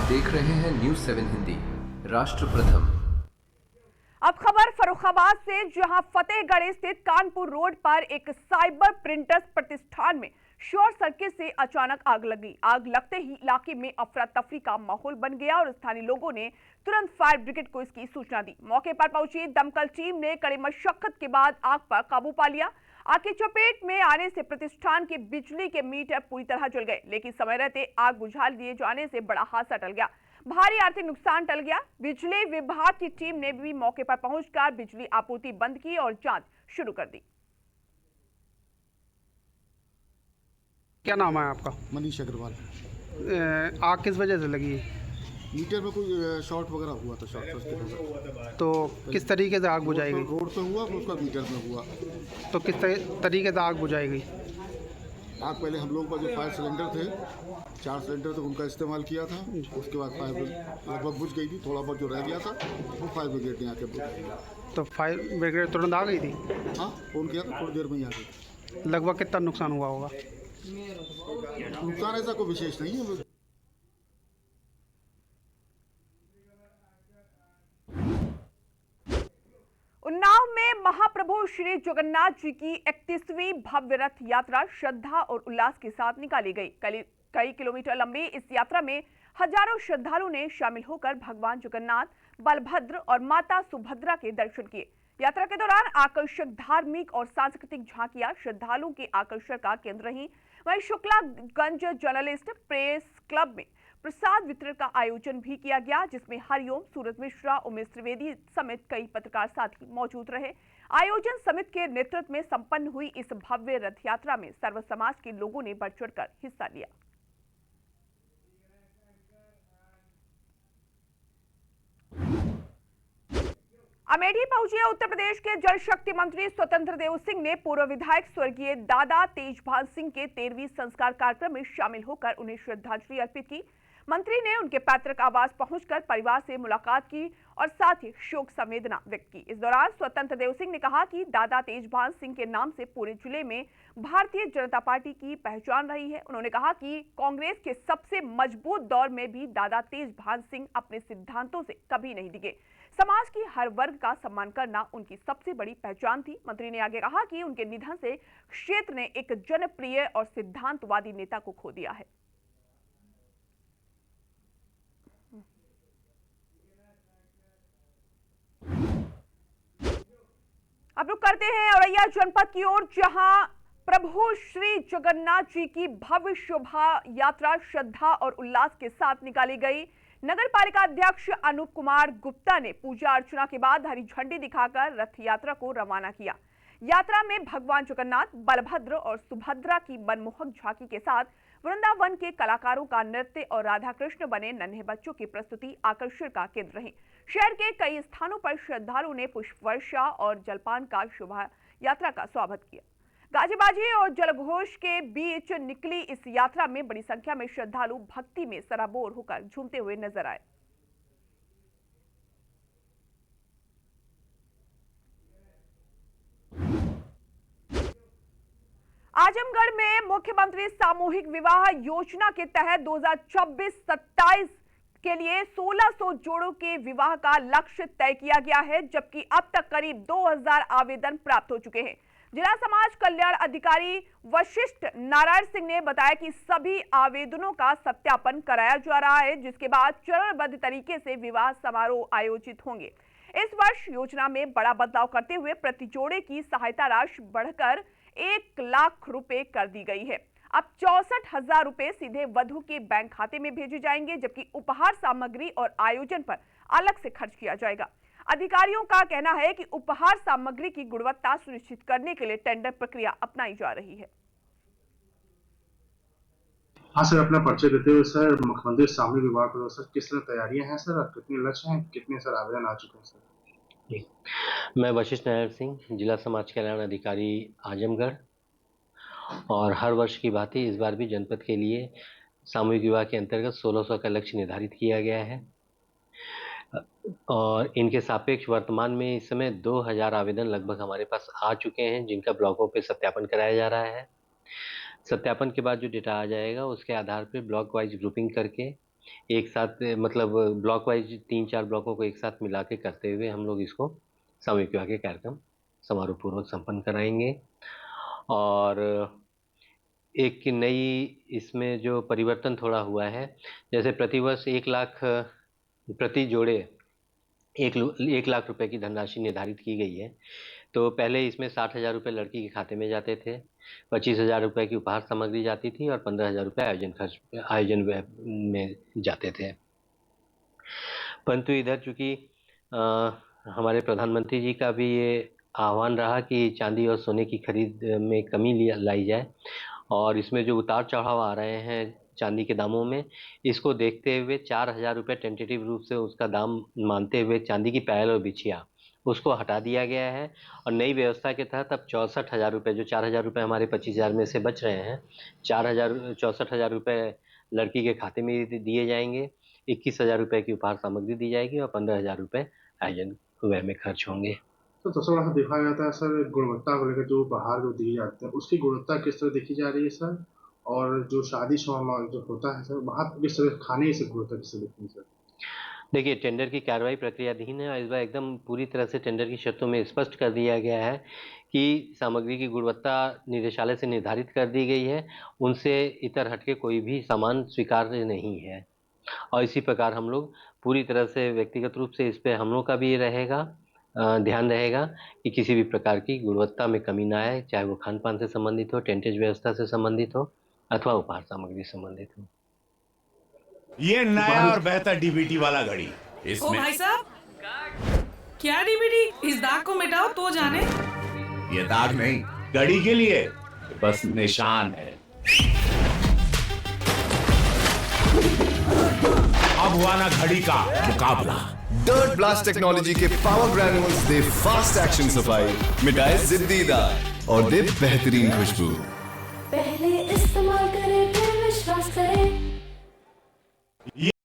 देख रहे हैं न्यूज 7 हिंदी। राष्ट्र प्रथम। अब खबर फर्रुखाबाद से, जहां फतेहगढ़ स्थित कानपुर रोड पर एक साइबर प्रिंटर्स प्रतिष्ठान में शॉर्ट सर्किट से अचानक आग लगी। आग लगते ही इलाके में अफरा तफरी का माहौल बन गया और स्थानीय लोगों ने तुरंत फायर ब्रिगेड को इसकी सूचना दी। मौके पर पहुंची दमकल टीम ने कड़ी मशक्कत के बाद आग पर काबू पा लिया। आग की चपेट में आने से प्रतिष्ठान के बिजली के मीटर पूरी तरह जल गए, लेकिन समय रहते आग बुझा दिए जाने से बड़ा हादसा टल गया। भारी आर्थिक नुकसान टल गया। बिजली विभाग की टीम ने भी मौके पर पहुंचकर बिजली आपूर्ति बंद की और जांच शुरू कर दी। क्या नाम है आपका? मनीष अग्रवाल। आग किस वजह से लगी? मीटर में कोई शॉर्ट वगैरह हुआ था, शॉर्ट सर्किट हुआ। तो किस तरीके से आग बुझाई गई? रोड पे हुआ, फिर उसका मीटर में हुआ। तो किस तरीके से आग बुझाई गई? आग पहले हम लोगों का जो फायर सिलेंडर थे, 4 सिलेंडर थे, उनका इस्तेमाल किया था। उसके बाद फायर लगभग बुझ गई थी। थोड़ा बहुत जो रह गया था वो फायर ब्रिगेड ने आके बुझाया। तो फायर ब्रिगेड तुरंत आ गई थी? हाँ, फोन किया था, थोड़ी देर में ही आ गई। लगभग कितना नुकसान हुआ होगा? नुकसान ऐसा कोई विशेष नहीं है। उन्नाव में महाप्रभु श्री जगन्नाथ जी की 31वीं भव्य रथ यात्रा श्रद्धा और उल्लास के साथ निकाली गई। कई किलोमीटर लंबी इस यात्रा में हजारों श्रद्धालुओं ने शामिल होकर भगवान जगन्नाथ, बलभद्र और माता सुभद्रा के दर्शन किए। यात्रा के दौरान आकर्षक धार्मिक और सांस्कृतिक झांकियां श्रद्धालुओं के आकर्षण का केंद्र रहीं। वहीं शुक्लागंज जर्नलिस्ट प्रेस क्लब में प्रसाद वितरण का आयोजन भी किया गया, जिसमें हरिओम, सूरज मिश्रा, उमेश त्रिवेदी समेत कई पत्रकार साथी मौजूद रहे। आयोजन समिति के नेतृत्व में संपन्न हुई इस भव्य रथ यात्रा में सर्व समाज के लोगों ने बढ़ चढ़कर हिस्सा लिया। अमेठी पहुंचे उत्तर प्रदेश के जल शक्ति मंत्री स्वतंत्र देव सिंह ने पूर्व विधायक स्वर्गीय दादा तेजभान सिंह के 13वीं संस्कार कार्यक्रम में शामिल होकर उन्हें श्रद्धांजलि अर्पित की। मंत्री ने उनके पैतृक आवास पहुंचकर परिवार से मुलाकात की और साथ ही शोक संवेदना व्यक्त की। इस दौरान स्वतंत्र देव सिंह ने कहा कि दादा तेजभान सिंह के नाम से पूरे जिले में भारतीय जनता पार्टी की पहचान रही है। उन्होंने कहा कि कांग्रेस के सबसे मजबूत दौर में भी दादा तेजभान सिंह अपने सिद्धांतों से कभी नहीं डिगे। समाज की हर वर्ग का सम्मान करना उनकी सबसे बड़ी पहचान थी। मंत्री ने आगे कहा कि उनके निधन से क्षेत्र ने एक जनप्रिय और सिद्धांतवादी नेता को खो दिया है। अब रुक करते हैं औरैया जनपद की ओर, जहां प्रभु श्री जगन्नाथ जी की भव्य शोभा यात्रा श्रद्धा और उल्लास के साथ निकाली गई। नगर पालिका अध्यक्ष अनूप कुमार गुप्ता ने पूजा अर्चना के बाद हरी झंडी दिखाकर रथ यात्रा को रवाना किया। यात्रा में भगवान जगन्नाथ, बलभद्र और सुभद्रा की मनमोहक झांकी के साथ वृंदावन के कलाकारों का नृत्य और राधा कृष्ण बने नन्हे बच्चों की प्रस्तुति आकर्षण का केंद्र रही। शहर के कई स्थानों पर श्रद्धालुओं ने पुष्प वर्षा और जलपान का शोभा यात्रा का स्वागत किया। गाजीबाजी और जलघोष के बीच निकली इस यात्रा में बड़ी संख्या में श्रद्धालु भक्ति में सराबोर होकर झूमते हुए नजर आए। आजमगढ़ में मुख्यमंत्री सामूहिक विवाह योजना के तहत 2026-27 के लिए 1600 जोड़ों के विवाह का लक्ष्य तय किया गया है, जबकि अब तक करीब 2000 आवेदन प्राप्त हो चुके हैं। जिला समाज कल्याण अधिकारी वशिष्ठ नारायण सिंह ने बताया कि सभी आवेदनों का सत्यापन कराया जा रहा है, जिसके बाद चरणबद्ध तरीके से विवाह समारोह आयोजित होंगे। इस वर्ष योजना में बड़ा बदलाव करते हुए प्रति जोड़े की सहायता राशि बढ़कर 1 लाख रुपए कर दी गई है। अब 64,000 रुपए सीधे वधु के बैंक खाते में भेजे जाएंगे, जबकि उपहार सामग्री और आयोजन पर अलग से खर्च किया जाएगा। अधिकारियों का कहना है कि उपहार सामग्री की गुणवत्ता सुनिश्चित करने के लिए टेंडर प्रक्रिया अपनाई जा रही है। हाँ सर, अपना परिचय देते हुए सर, मुख्यमंत्री सामूहिक विवाह को सर किस तरह तैयारियां हैं सर, और कितने लक्ष्य हैं, कितने सर आवेदन आ चुके हैं सर? मैं वशिष्ठ नारायण सिंह, जिला समाज कल्याण अधिकारी आजमगढ़। और हर वर्ष की भांति इस बार भी जनपद के लिए सामूहिक विवाह के अंतर्गत 1600 का लक्ष्य निर्धारित किया गया है और इनके सापेक्ष वर्तमान में इस समय 2000 आवेदन लगभग हमारे पास आ चुके हैं, जिनका ब्लॉकों पे सत्यापन कराया जा रहा है। सत्यापन के बाद जो डेटा आ जाएगा उसके आधार पर ब्लॉक वाइज ग्रुपिंग करके एक साथ मतलब ब्लॉक वाइज 3-4 ब्लॉकों को एक साथ मिला के करते हुए हम लोग इसको सामूहिक विवाह के कार्यक्रम समारोह पूर्वक संपन्न कराएंगे। और एक नई इसमें जो परिवर्तन थोड़ा हुआ है, जैसे प्रतिवर्ष 1 लाख प्रति जोड़े 1 लाख रुपए की धनराशि निर्धारित की गई है। तो पहले इसमें 60,000 रुपये लड़की के खाते में जाते थे, 25,000 रुपये की उपहार सामग्री जाती थी और 15,000 रुपये आयोजन में जाते थे। परंतु इधर चूँकि हमारे प्रधानमंत्री जी का भी ये आह्वान रहा कि चांदी और सोने की खरीद में कमी लाई जाए, और इसमें जो उतार चढ़ाव आ रहे हैं चांदी के दामों में, इसको देखते हुए 4,000 रुपये टेंटेटिव रूप से उसका दाम मानते हुए चांदी की पायल और बिछिया उसको हटा दिया गया है। और नई व्यवस्था के तहत अब 64,000 रुपये, जो 4,000 रुपये हमारे 25,000 में से बच रहे हैं, 64,000 रुपये लड़की के खाते में दिए जाएंगे, 21,000 रुपये की उपहार सामग्री दी जाएगी और 15,000 रुपये आयोजन व्यय में खर्च होंगे। तो सबसे बड़ा देखा जाता है सर, गुणवत्ता को लेकर जो उपहार जो दिए जाते हैं उसकी गुणवत्ता किस तरह देखी जा रही है सर, और जो शादी समारोह जो होता है सर वहाँ किस तरह खाने की गुणवत्ता किस तरह देखती है सर? देखिए, टेंडर की कार्रवाई प्रक्रियाधीन है और इस बार एकदम पूरी तरह से टेंडर की शर्तों में स्पष्ट कर दिया गया है कि सामग्री की गुणवत्ता निदेशालय से निर्धारित कर दी गई है, उनसे इतर हटके कोई भी सामान स्वीकार्य नहीं है। और इसी प्रकार हम लोग पूरी तरह से व्यक्तिगत रूप से इस पे हम लोग का भी रहेगा ध्यान रहेगा कि किसी भी प्रकार की गुणवत्ता में कमी ना आए, चाहे वो खान पान से संबंधित हो, टेंटेज व्यवस्था से संबंधित हो अथवा उपहार सामग्री से संबंधित हो। ये नया और बेहतर डीबीटी वाला घड़ी, ओ इसमें भाई साहब, क्या डीबीटी? इस दाग को मिटाओ तो जाने। ये दाग नहीं, घड़ी के लिए बस निशान है। अब हुआ ना घड़ी का मुकाबला। डर्ट ब्लास्ट टेक्नोलॉजी के पावर ग्रैन्यूल्स दे फास्ट एक्शन सफाई, मिटाए जिद्दी दाग और दे बेहतरीन खुशबू। पहले इस्तेमाल करें फिर विश्वास करें।